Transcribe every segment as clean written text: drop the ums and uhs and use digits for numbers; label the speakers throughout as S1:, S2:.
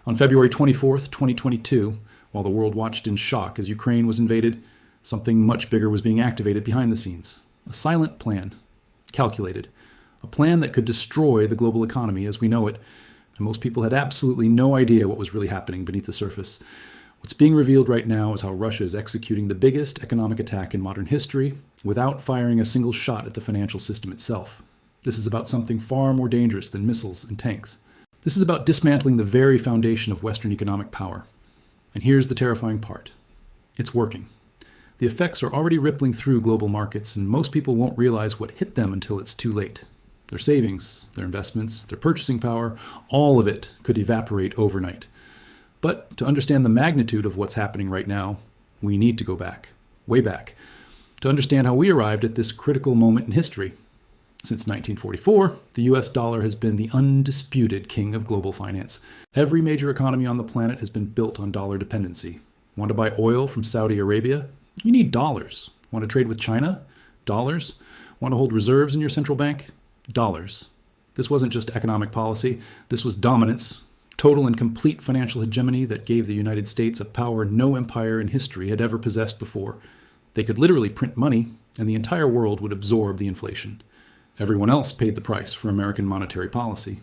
S1: On February 24th, 2022, while the world watched in shock as Ukraine was invaded, something much bigger was being activated behind the scenes. A silent plan, calculated. A plan that could destroy the global economy as we know it, and most people had absolutely no idea what was really happening beneath the surface. What's being revealed right now is how Russia is executing the biggest economic attack in modern history without firing a single shot at the financial system itself. This is about something far more dangerous than missiles and tanks. This is about dismantling the very foundation of Western economic power. And here's the terrifying part. It's working. The effects are already rippling through global markets, and most people won't realize what hit them until it's too late. Their savings, their investments, their purchasing power, all of it could evaporate overnight. But to understand the magnitude of what's happening right now, we need to go back, way back, to understand how we arrived at this critical moment in history. Since 1944, the US dollar has been the undisputed king of global finance. Every major economy on the planet has been built on dollar dependency. Want to buy oil from Saudi Arabia? You need dollars. Want to trade with China? Dollars. Want to hold reserves in your central bank? Dollars. This wasn't just economic policy. This was dominance, total and complete financial hegemony that gave the United States a power no empire in history had ever possessed before. They could literally print money, and the entire world would absorb the inflation. Everyone else paid the price for American monetary policy.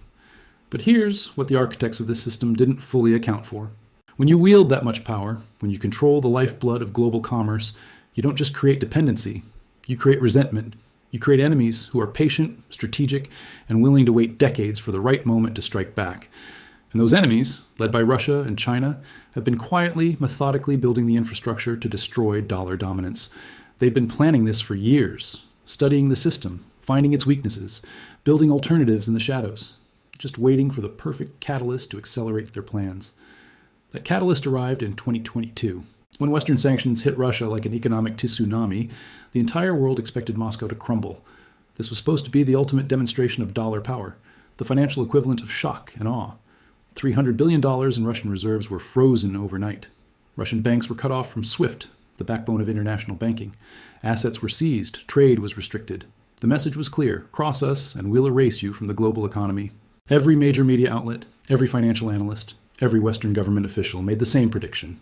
S1: But here's what the architects of this system didn't fully account for. When you wield that much power, when you control the lifeblood of global commerce, you don't just create dependency, you create resentment. You create enemies who are patient, strategic, and willing to wait decades for the right moment to strike back. And those enemies, led by Russia and China, have been quietly, methodically building the infrastructure to destroy dollar dominance. They've been planning this for years, studying the system, finding its weaknesses, building alternatives in the shadows, just waiting for the perfect catalyst to accelerate their plans. That catalyst arrived in 2022. When Western sanctions hit Russia like an economic tsunami, the entire world expected Moscow to crumble. This was supposed to be the ultimate demonstration of dollar power, the financial equivalent of shock and awe. $300 billion in Russian reserves were frozen overnight. Russian banks were cut off from SWIFT, the backbone of international banking. Assets were seized, trade was restricted. The message was clear: cross us and we'll erase you from the global economy. Every major media outlet, every financial analyst, every Western government official made the same prediction.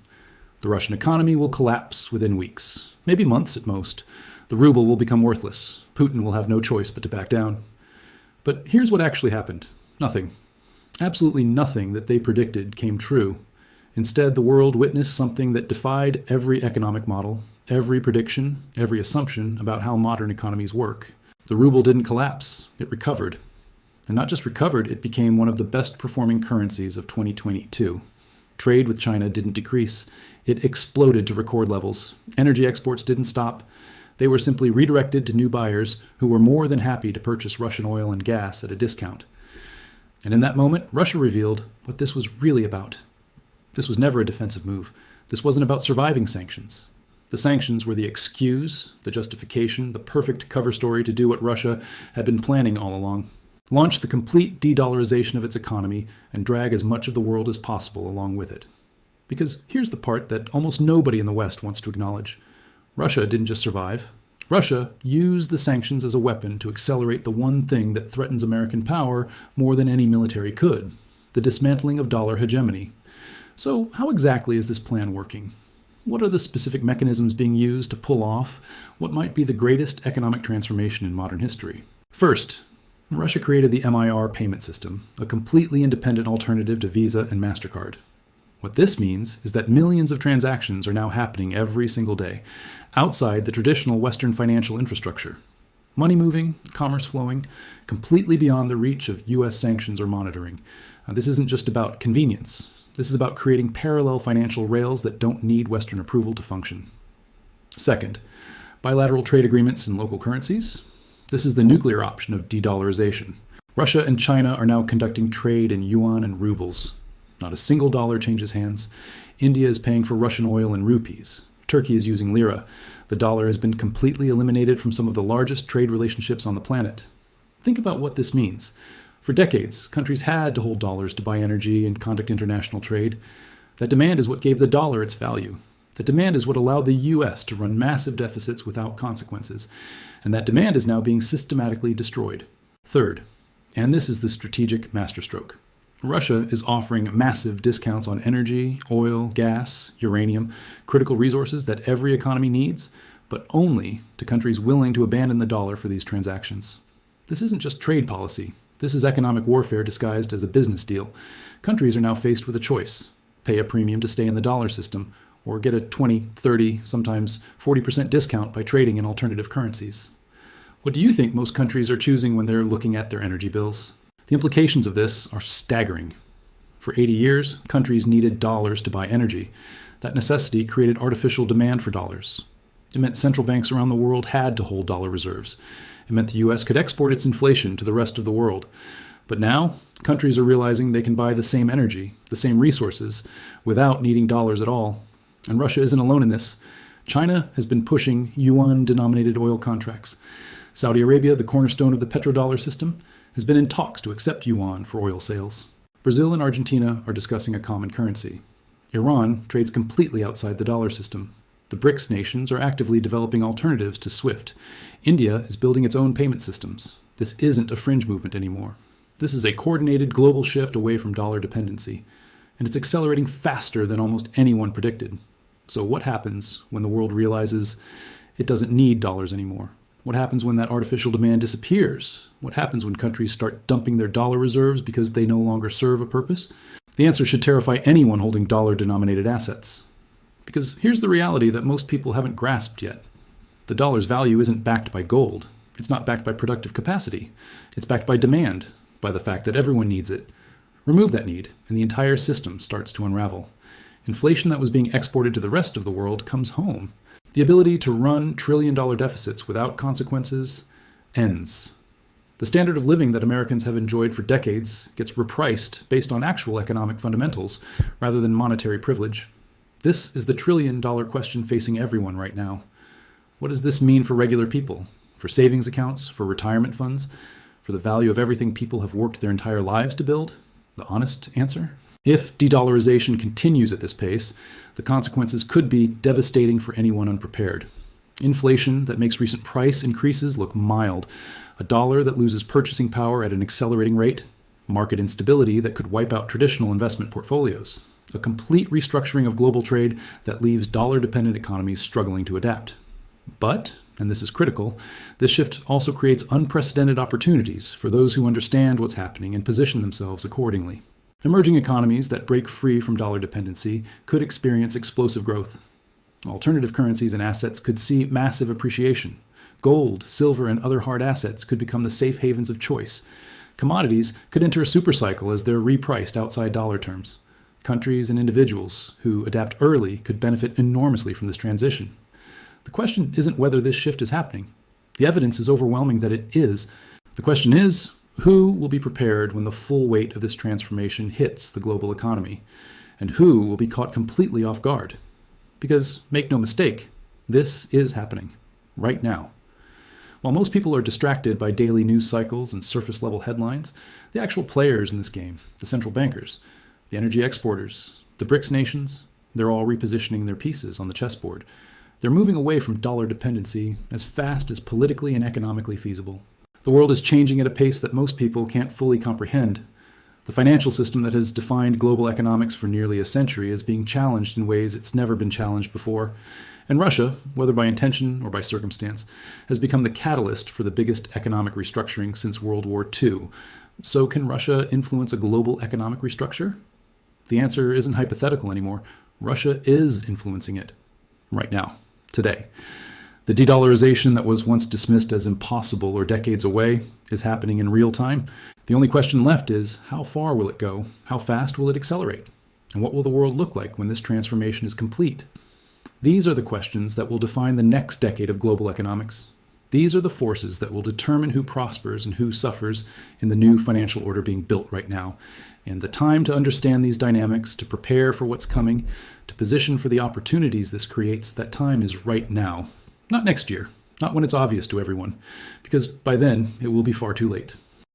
S1: The Russian economy will collapse within weeks, maybe months at most. The ruble will become worthless. Putin will have no choice but to back down. But here's what actually happened. Nothing. Absolutely nothing that they predicted came true. Instead, the world witnessed something that defied every economic model, every prediction, every assumption about how modern economies work. The ruble didn't collapse. It recovered. And not just recovered, it became one of the best performing currencies of 2022. Trade with China didn't decrease. It exploded to record levels. Energy exports didn't stop. They were simply redirected to new buyers who were more than happy to purchase Russian oil and gas at a discount. And in that moment, Russia revealed what this was really about. This was never a defensive move. This wasn't about surviving sanctions. The sanctions were the excuse, the justification, the perfect cover story to do what Russia had been planning all along. Launch the complete de-dollarization of its economy and drag as much of the world as possible along with it. Because here's the part that almost nobody in the West wants to acknowledge. Russia didn't just survive. Russia used the sanctions as a weapon to accelerate the one thing that threatens American power more than any military could: the dismantling of dollar hegemony. So how exactly is this plan working? What are the specific mechanisms being used to pull off what might be the greatest economic transformation in modern history? First, Russia created the MIR payment system, a completely independent alternative to Visa and MasterCard. What this means is that millions of transactions are now happening every single day, outside the traditional Western financial infrastructure. Money moving, commerce flowing, completely beyond the reach of US sanctions or monitoring. This isn't just about convenience. This is about creating parallel financial rails that don't need Western approval to function. Second, bilateral trade agreements in local currencies. This is the nuclear option of de-dollarization. Russia and China are now conducting trade in yuan and rubles. Not a single dollar changes hands. India is paying for Russian oil in rupees. Turkey is using lira. The dollar has been completely eliminated from some of the largest trade relationships on the planet. Think about what this means. For decades, countries had to hold dollars to buy energy and conduct international trade. That demand is what gave the dollar its value. That demand is what allowed the US to run massive deficits without consequences. And that demand is now being systematically destroyed. Third, and this is the strategic masterstroke, Russia is offering massive discounts on energy, oil, gas, uranium, critical resources that every economy needs, but only to countries willing to abandon the dollar for these transactions. This isn't just trade policy. This is economic warfare disguised as a business deal. Countries are now faced with a choice: pay a premium to stay in the dollar system, or get a 20, 30, sometimes 40% discount by trading in alternative currencies. What do you think most countries are choosing when they're looking at their energy bills? The implications of this are staggering. For 80 years, countries needed dollars to buy energy. That necessity created artificial demand for dollars. It meant central banks around the world had to hold dollar reserves. It meant the US could export its inflation to the rest of the world. But now, countries are realizing they can buy the same energy, the same resources, without needing dollars at all. And Russia isn't alone in this. China has been pushing yuan-denominated oil contracts. Saudi Arabia, the cornerstone of the petrodollar system, has been in talks to accept yuan for oil sales. Brazil and Argentina are discussing a common currency. Iran trades completely outside the dollar system. The BRICS nations are actively developing alternatives to SWIFT. India is building its own payment systems. This isn't a fringe movement anymore. This is a coordinated global shift away from dollar dependency, and it's accelerating faster than almost anyone predicted. So what happens when the world realizes it doesn't need dollars anymore? What happens when that artificial demand disappears? What happens when countries start dumping their dollar reserves because they no longer serve a purpose? The answer should terrify anyone holding dollar-denominated assets. Because here's the reality that most people haven't grasped yet. The dollar's value isn't backed by gold. It's not backed by productive capacity. It's backed by demand, by the fact that everyone needs it. Remove that need, and the entire system starts to unravel. Inflation that was being exported to the rest of the world comes home. The ability to run trillion-dollar deficits without consequences ends. The standard of living that Americans have enjoyed for decades gets repriced based on actual economic fundamentals rather than monetary privilege. This is the trillion-dollar question facing everyone right now. What does this mean for regular people? For savings accounts? For retirement funds? For the value of everything people have worked their entire lives to build? The honest answer? If de-dollarization continues at this pace, the consequences could be devastating for anyone unprepared. Inflation that makes recent price increases look mild, a dollar that loses purchasing power at an accelerating rate, market instability that could wipe out traditional investment portfolios, a complete restructuring of global trade that leaves dollar-dependent economies struggling to adapt. But, and this is critical, this shift also creates unprecedented opportunities for those who understand what's happening and position themselves accordingly. Emerging economies that break free from dollar dependency could experience explosive growth. Alternative currencies and assets could see massive appreciation. Gold, silver, and other hard assets could become the safe havens of choice. Commodities could enter a supercycle as they're repriced outside dollar terms. Countries and individuals who adapt early could benefit enormously from this transition. The question isn't whether this shift is happening. The evidence is overwhelming that it is. The question is, who will be prepared when the full weight of this transformation hits the global economy? And who will be caught completely off guard? Because, make no mistake, this is happening, right now. While most people are distracted by daily news cycles and surface-level headlines, the actual players in this game, the central bankers, the energy exporters, the BRICS nations, they're all repositioning their pieces on the chessboard. They're moving away from dollar dependency as fast as politically and economically feasible. The world is changing at a pace that most people can't fully comprehend. The financial system that has defined global economics for nearly a century is being challenged in ways it's never been challenged before. And Russia, whether by intention or by circumstance, has become the catalyst for the biggest economic restructuring since World War II. So can Russia influence a global economic restructure? The answer isn't hypothetical anymore. Russia is influencing it. Right now. Today. The de-dollarization that was once dismissed as impossible or decades away is happening in real time. The only question left is, how far will it go? How fast will it accelerate? And what will the world look like when this transformation is complete? These are the questions that will define the next decade of global economics. These are the forces that will determine who prospers and who suffers in the new financial order being built right now. And the time to understand these dynamics, to prepare for what's coming, to position for the opportunities this creates, that time is right now. Not next year, not when it's obvious to everyone, because by then it will be far too late.